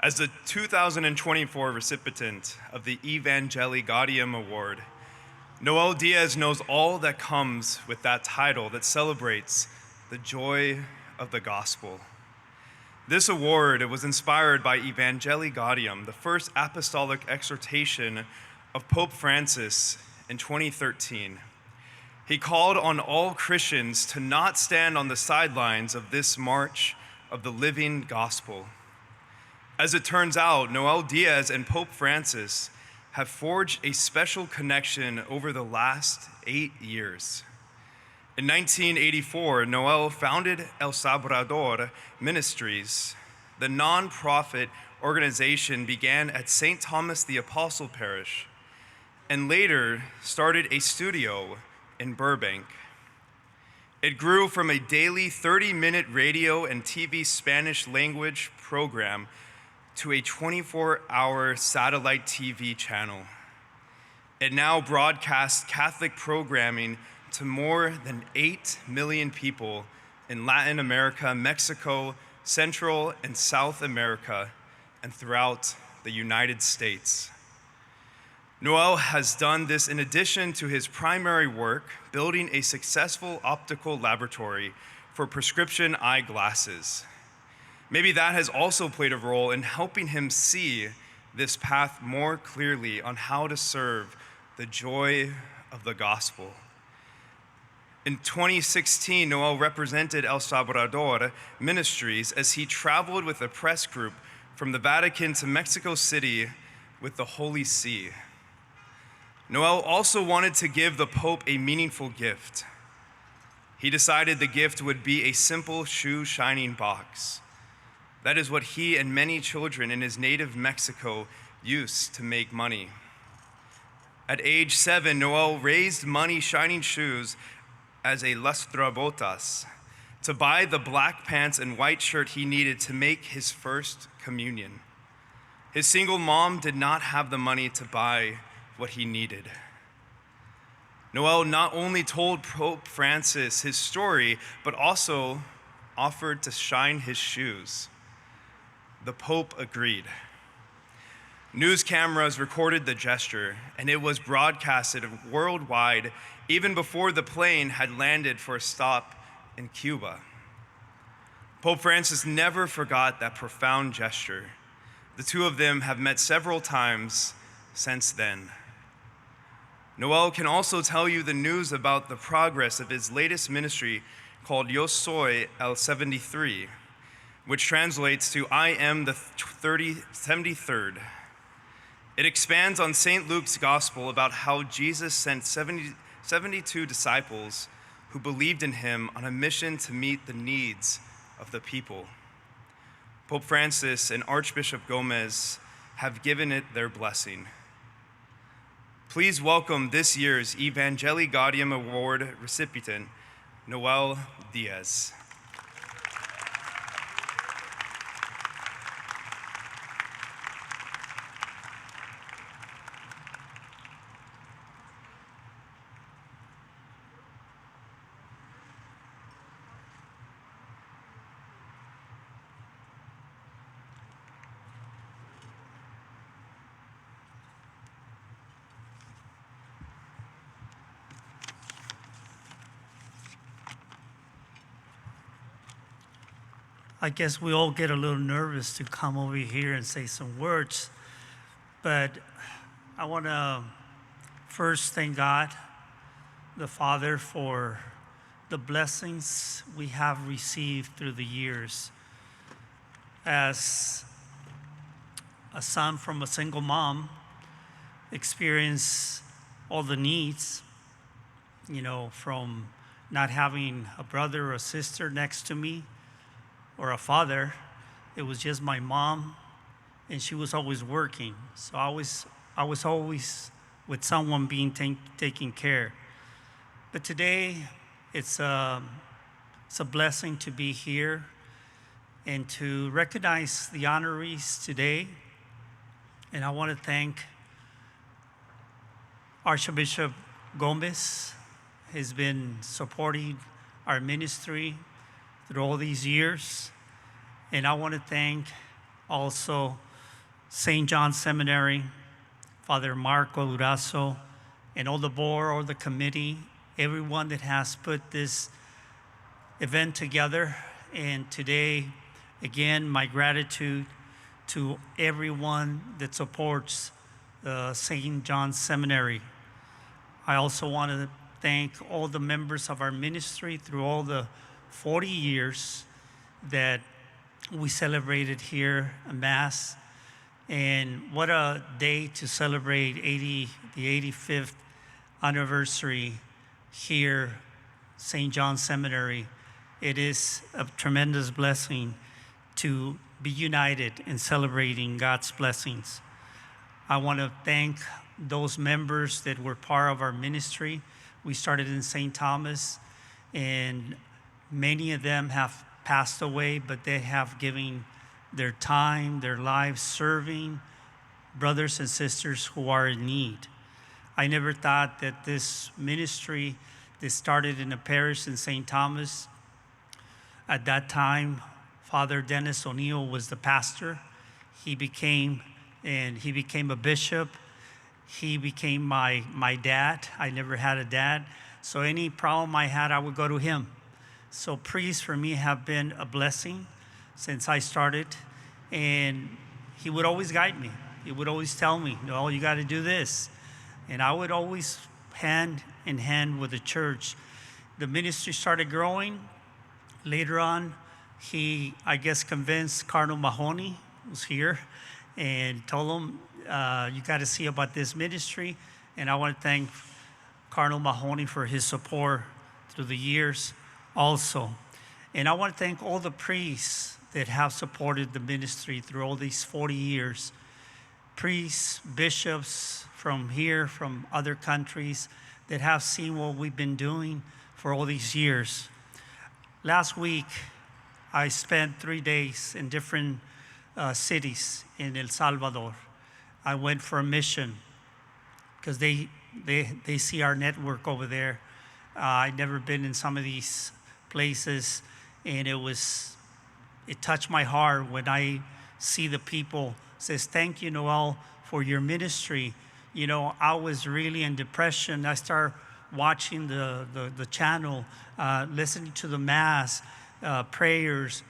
As the 2024 recipient of the Evangelii Gaudium Award, Noel Diaz knows all that comes with that title that celebrates the joy of the gospel. This award was inspired by Evangelii Gaudium, the first apostolic exhortation of Pope Francis in 2013. He called on all Christians to not stand on the sidelines of this march of the living gospel. As it turns out, Noel Diaz and Pope Francis have forged a special connection over the last 8 years. In 1984, Noel founded El Salvador Ministries. The non-profit organization began at St. Thomas the Apostle Parish and later started a studio in Burbank. It grew from a daily 30-minute radio and TV Spanish language program to a 24-hour satellite TV channel. It now broadcasts Catholic programming to more than 8 million people in Latin America, Mexico, Central and South America, and throughout the United States. Noel has done this in addition to his primary work, building a successful optical laboratory for prescription eyeglasses. Maybe that has also played a role in helping him see this path more clearly on how to serve the joy of the gospel. In 2016, Noel represented El Salvador Ministries as he traveled with a press group from the Vatican to Mexico City with the Holy See. Noel also wanted to give the Pope a meaningful gift. He decided the gift would be a simple shoe shining box. That is what he and many children in his native Mexico used to make money. At age 7, Noel raised money shining shoes as a lustrabotas to buy the black pants and white shirt he needed to make his first communion. His single mom did not have the money to buy what he needed. Noel not only told Pope Francis his story, but also offered to shine his shoes. The Pope agreed. News cameras recorded the gesture, and it was broadcasted worldwide even before the plane had landed for a stop in Cuba. Pope Francis never forgot that profound gesture. The two of them have met several times since then. Noel can also tell you the news about the progress of his latest ministry called Yo Soy el 73, which translates to I am the 73rd. It expands on St. Luke's gospel about how Jesus sent 72 disciples who believed in him on a mission to meet the needs of the people. Pope Francis and Archbishop Gomez have given it their blessing. Please welcome this year's Evangelii Gaudium Award recipient, Noel Diaz. I guess we all get a little nervous to come over here and say some words, but I want to first thank God, the Father, for the blessings we have received through the years. As a son from a single mom, experience all the needs, from not having a brother or a sister next to me, or a father. It was just my mom, and she was always working. So I was always with someone being taken care. But today, it's a blessing to be here and to recognize the honorees today. And I want to thank Archbishop Gomez. He's been supporting our ministry through all these years. And I want to thank also St. John's Seminary, Father Marco Durazo, and all the board, all the committee, everyone that has put this event together. And today, again, my gratitude to everyone that supports St. John's Seminary. I also want to thank all the members of our ministry through all the 40 years that we celebrated here a Mass. And what a day to celebrate the 85th anniversary here, St. John's Seminary. It is a tremendous blessing to be united in celebrating God's blessings. I want to thank those members that were part of our ministry. We started in St. Thomas, and many of them have passed away, but they have given their time, their lives serving brothers and sisters who are in need. I never thought that this ministry that started in a parish in St. Thomas, at that time, Father Dennis O'Neill was the pastor. He became a bishop. He became my dad. I never had a dad. So any problem I had, I would go to him. So priests for me have been a blessing since I started. And he would always guide me. He would always tell me, "No, you got to do this." And I would always hand in hand with the church. The ministry started growing. Later on, he, I guess, convinced Cardinal Mahoney, who's here, and told him, you got to see about this ministry. And I want to thank Cardinal Mahoney for his support through the years also. And I want to thank all the priests that have supported the ministry through all these 40 years. Priests, bishops from here, from other countries that have seen what we've been doing for all these years. Last week, I spent 3 days in different cities in El Salvador. I went for a mission because they see our network over there. I'd never been in some of these places, and it touched my heart when I see the people says, "Thank you, Noel, for your ministry." You know, I was really in depression. I started watching the channel, listening to the Mass, prayers,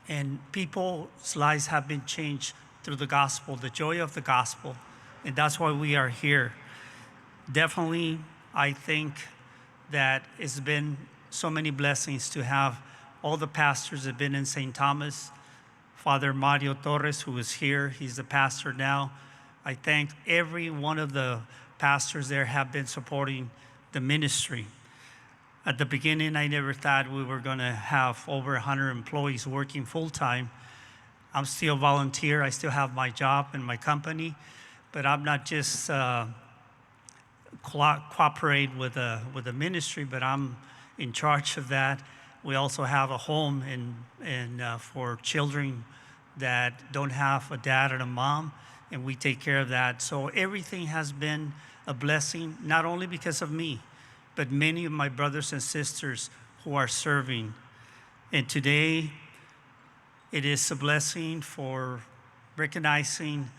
and people's lives have been changed through the gospel, the joy of the gospel, and that's why we are here. Definitely, I think that it's been so many blessings to have all the pastors that have been in St. Thomas. Father Mario Torres, who is here, he's the pastor now. I thank every one of the pastors there have been supporting the ministry. At the beginning, I never thought we were going to have over 100 employees working full-time. I'm still a volunteer. I still have my job and my company, but I'm not just cooperate with the ministry, but I'm in charge of that. We also have a home for children that don't have a dad and a mom, and we take care of that. So everything has been a blessing, not only because of me, but many of my brothers and sisters who are serving. And today, it is a blessing for recognizing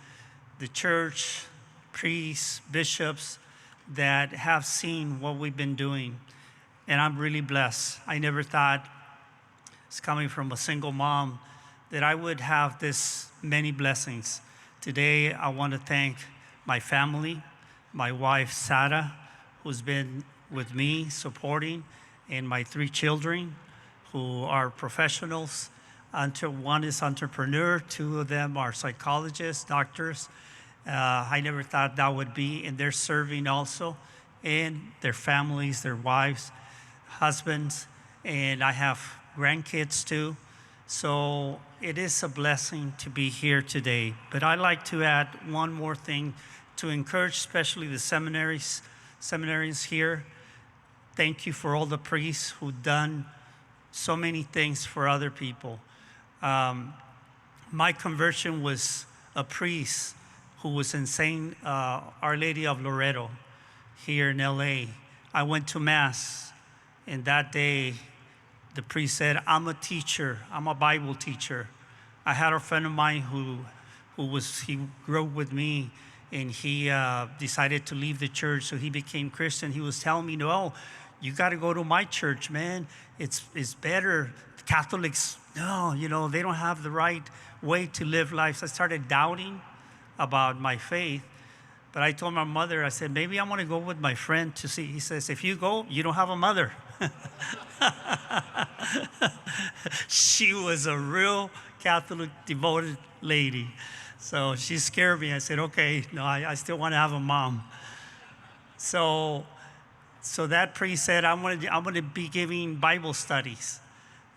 the church, priests, bishops that have seen what we've been doing. And I'm really blessed. I never thought, it's coming from a single mom, that I would have this many blessings. Today, I want to thank my family, my wife, Sarah, who's been with me supporting, and my 3 children who are professionals. One is entrepreneur, 2 of them are psychologists, doctors. I never thought that would be, and they're serving also, and their families, their wives, husbands, and I have grandkids too. So it is a blessing to be here today. But I'd like to add one more thing to encourage, especially the seminarians here. Thank you for all the priests who've done so many things for other people. My conversion was a priest who was in St. Our Lady of Loreto here in LA. I went to Mass, and that day, the priest said, "I'm a teacher, I'm a Bible teacher." I had a friend of mine who he grew up with me, and he decided to leave the church, so he became Christian. He was telling me, "No, you got to go to my church, man. It's better. Catholics, no, they don't have the right way to live life." So I started doubting about my faith. But I told my mother, I said, maybe I want to go with my friend to see. He says, if you go, you don't have a mother. She was a real Catholic devoted lady. So she scared me. I said, okay, no, I still want to have a mom. So that priest said, I'm going to be giving Bible studies.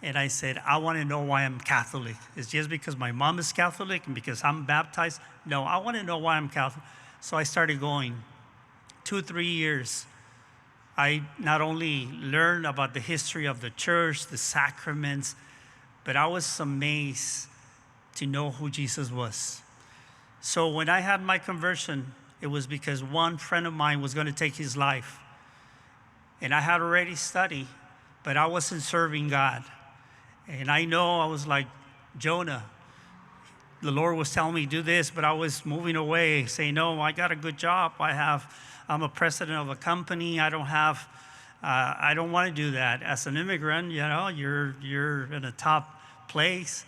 And I said, I want to know why I'm Catholic. It's just because my mom is Catholic and because I'm baptized? No, I want to know why I'm Catholic. So I started going. 2-3 years. I not only learned about the history of the church, the sacraments, but I was amazed to know who Jesus was. So when I had my conversion, it was because one friend of mine was going to take his life. And I had already studied, but I wasn't serving God. And I know I was like Jonah. The Lord was telling me do this, but I was moving away, saying, no, I got a good job. I'm a president of a company. I don't want to do that. As an immigrant, you're in a top place.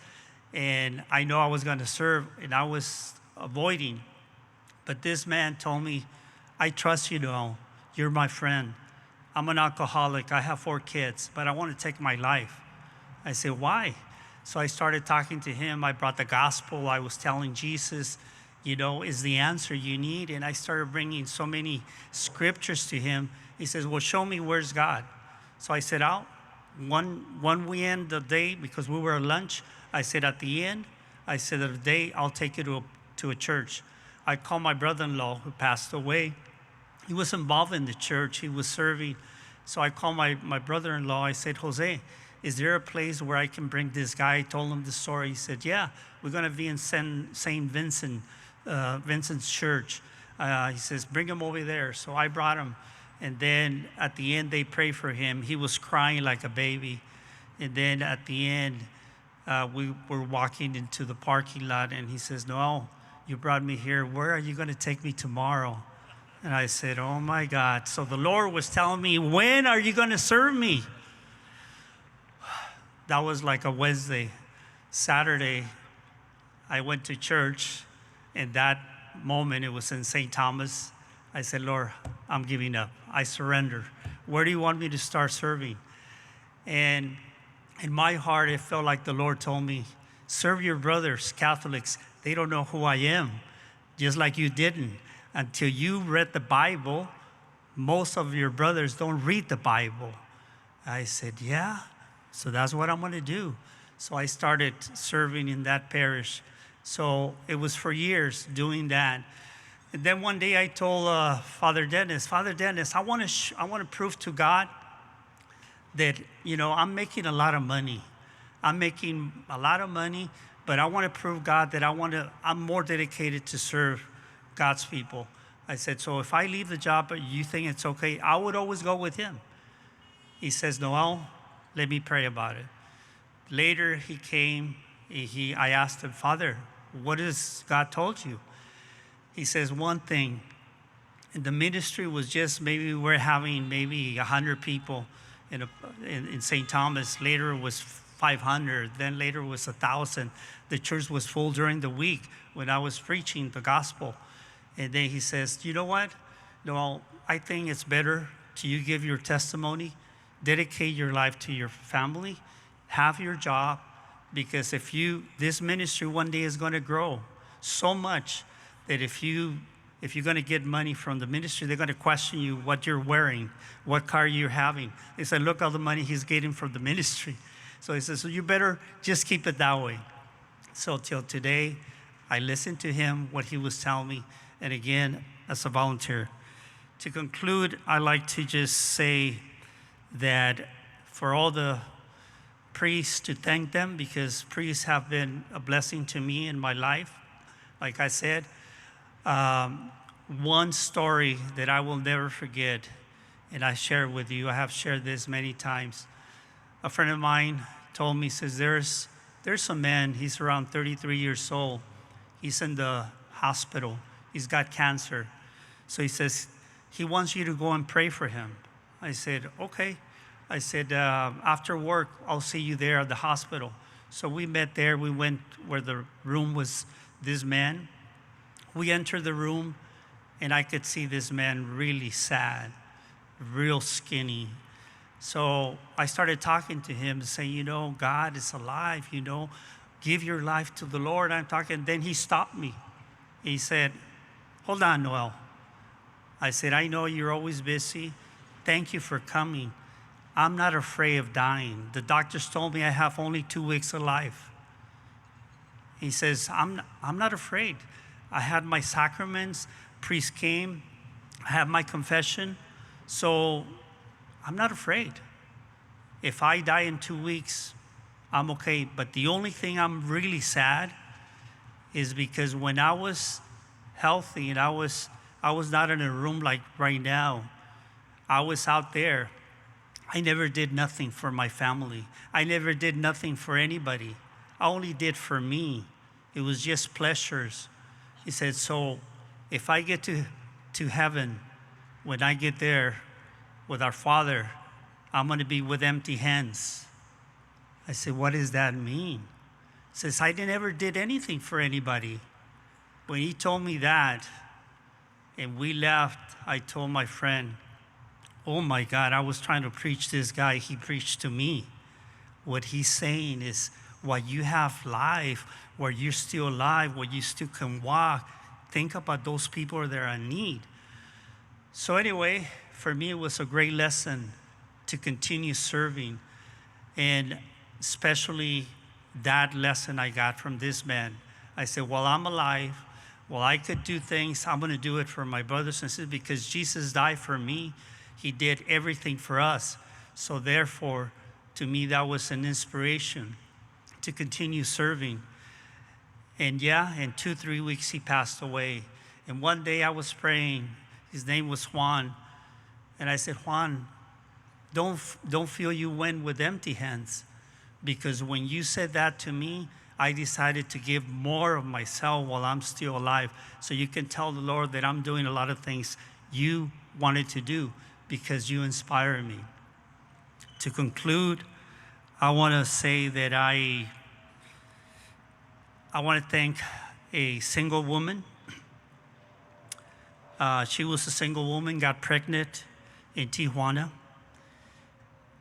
And I know I was going to serve, and I was avoiding. But this man told me, I trust you, Noel. You're my friend. I'm an alcoholic. I have 4 kids, but I want to take my life. I said, why? So I started talking to him. I brought the gospel. I was telling Jesus, is the answer you need. And I started bringing so many scriptures to him. He says, well, show me where's God. So I said, when we end the day, because we were at lunch, I said, at the end, I said, of the day, I'll take you to a church. I called my brother-in-law who passed away. He was involved in the church. He was serving. So I called my brother-in-law. I said, Jose, is there a place where I can bring this guy? I told him the story. He said, yeah, we're going to be in St. Vincent's church. He says, bring him over there. So I brought him. And then at the end, they prayed for him. He was crying like a baby. And then at the end, we were walking into the parking lot, and he says, Noel, you brought me here. Where are you going to take me tomorrow? And I said, oh, my God. So the Lord was telling me, when are you going to serve me? That was like a Wednesday. Saturday, I went to church. And that moment, it was in St. Thomas. I said, Lord, I'm giving up. I surrender. Where do you want me to start serving? And in my heart, it felt like the Lord told me, serve your brothers, Catholics. They don't know who I am, just like you didn't. Until you read the Bible, most of your brothers don't read the Bible. I said, yeah, so that's what I'm going to do. So I started serving in that parish. So it was for years doing that. And then one day I told Father Dennis, I want to prove to God that, I'm making a lot of money. I'm making a lot of money, but I want to prove God that I'm more dedicated to serve God's people. I said, so if I leave the job, but you think it's okay, I would always go with him. He says, Noel, let me pray about it. Later he came, I asked him, Father, what has God told you? He says, one thing, and the ministry was just we're having 100 people in St. Thomas. Later it was 500, then later it was 1,000. The church was full during the week when I was preaching the gospel. And then he says, you know what? No, I think it's better to you give your testimony, dedicate your life to your family, have your job, because this ministry one day is going to grow so much that if you're going to get money from the ministry, they're going to question you what you're wearing, what car you're having. They said, look all the money he's getting from the ministry. So he says, so you better just keep it that way. So till today, I listened to him, what he was telling me, and again, as a volunteer. To conclude, I like to just say that for all the priests, to thank them, because priests have been a blessing to me in my life. Like I said, one story that I will never forget, and I share with you, I have shared this many times. A friend of mine told me, says, there's a man, he's around 33 years old. He's in the hospital. He's got cancer. So he says, he wants you to go and pray for him. I said, okay. I said, after work, I'll see you there at the hospital. So we met there. We went where the room was this man. We entered the room, and I could see this man really sad, real skinny. So I started talking to him, saying, you know, God is alive, you know, give your life to the Lord. I'm talking. Then he stopped me. He said, hold on, Noel. I said, I know you're always busy. Thank you for coming. I'm not afraid of dying. The doctors told me I have only 2 weeks of life. He says, I'm not afraid. I had my sacraments, priest came, I have my confession, so I'm not afraid. If I die in 2 weeks, I'm okay. But the only thing I'm really sad is because when I was healthy and I was not in a room like right now, I was out there. I never did nothing for my family. I never did nothing for anybody. I only did for me. It was just pleasures. He said, so if I get to heaven, when I get there with our Father, I'm going to be with empty hands. I said, what does that mean? He says, I never did anything for anybody. When he told me that, and we left, I told my friend, oh my God, I was trying to preach this guy. He preached to me. What he's saying is, while you have life, where you're still alive, where you still can walk, think about those people that are in need. So anyway, for me, it was a great lesson to continue serving. And especially that lesson I got from this man. I said, while I'm alive, while I could do things, I'm going to do it for my brothers and sisters because Jesus died for me. He did everything for us. So therefore, to me, that was an inspiration to continue serving. And yeah, in 2-3 weeks, he passed away. And one day I was praying. His name was Juan. And I said, Juan, don't feel you went with empty hands. Because when you said that to me, I decided to give more of myself while I'm still alive. So you can tell the Lord that I'm doing a lot of things you wanted to do because you inspire me. To conclude, I want to say that I want to thank a single woman. She was a single woman, got pregnant in Tijuana.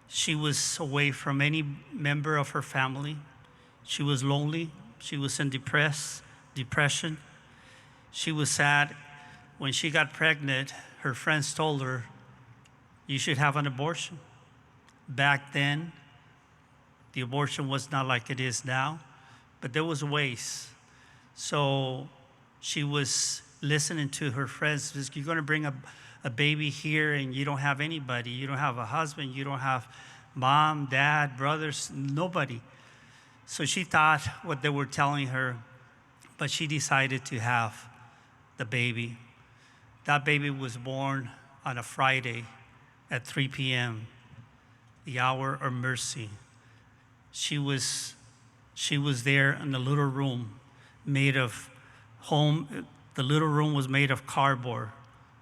She was away from any member of her family. She was lonely. She was in depression. She was sad. When she got pregnant, her friends told her, you should have an abortion. Back then, the abortion was not like it is now, but there was ways. So she was listening to her friends. You're going to bring a baby here and you don't have anybody. You don't have a husband. You don't have mom, dad, brothers, nobody. So she thought what they were telling her, but she decided to have the baby. That baby was born on a Friday at 3 p.m., the hour of mercy. She was there in the little room made of home. The little room was made of cardboard.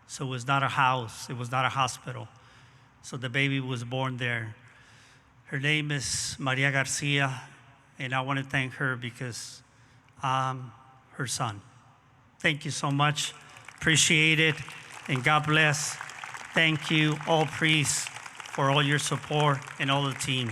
So it was not a house. It was not a hospital. So the baby was born there. Her name is Maria Garcia, and I want to thank her because I'm her son. Thank you so much. Appreciate it, and God bless. Thank you, all priests, for all your support and all the team.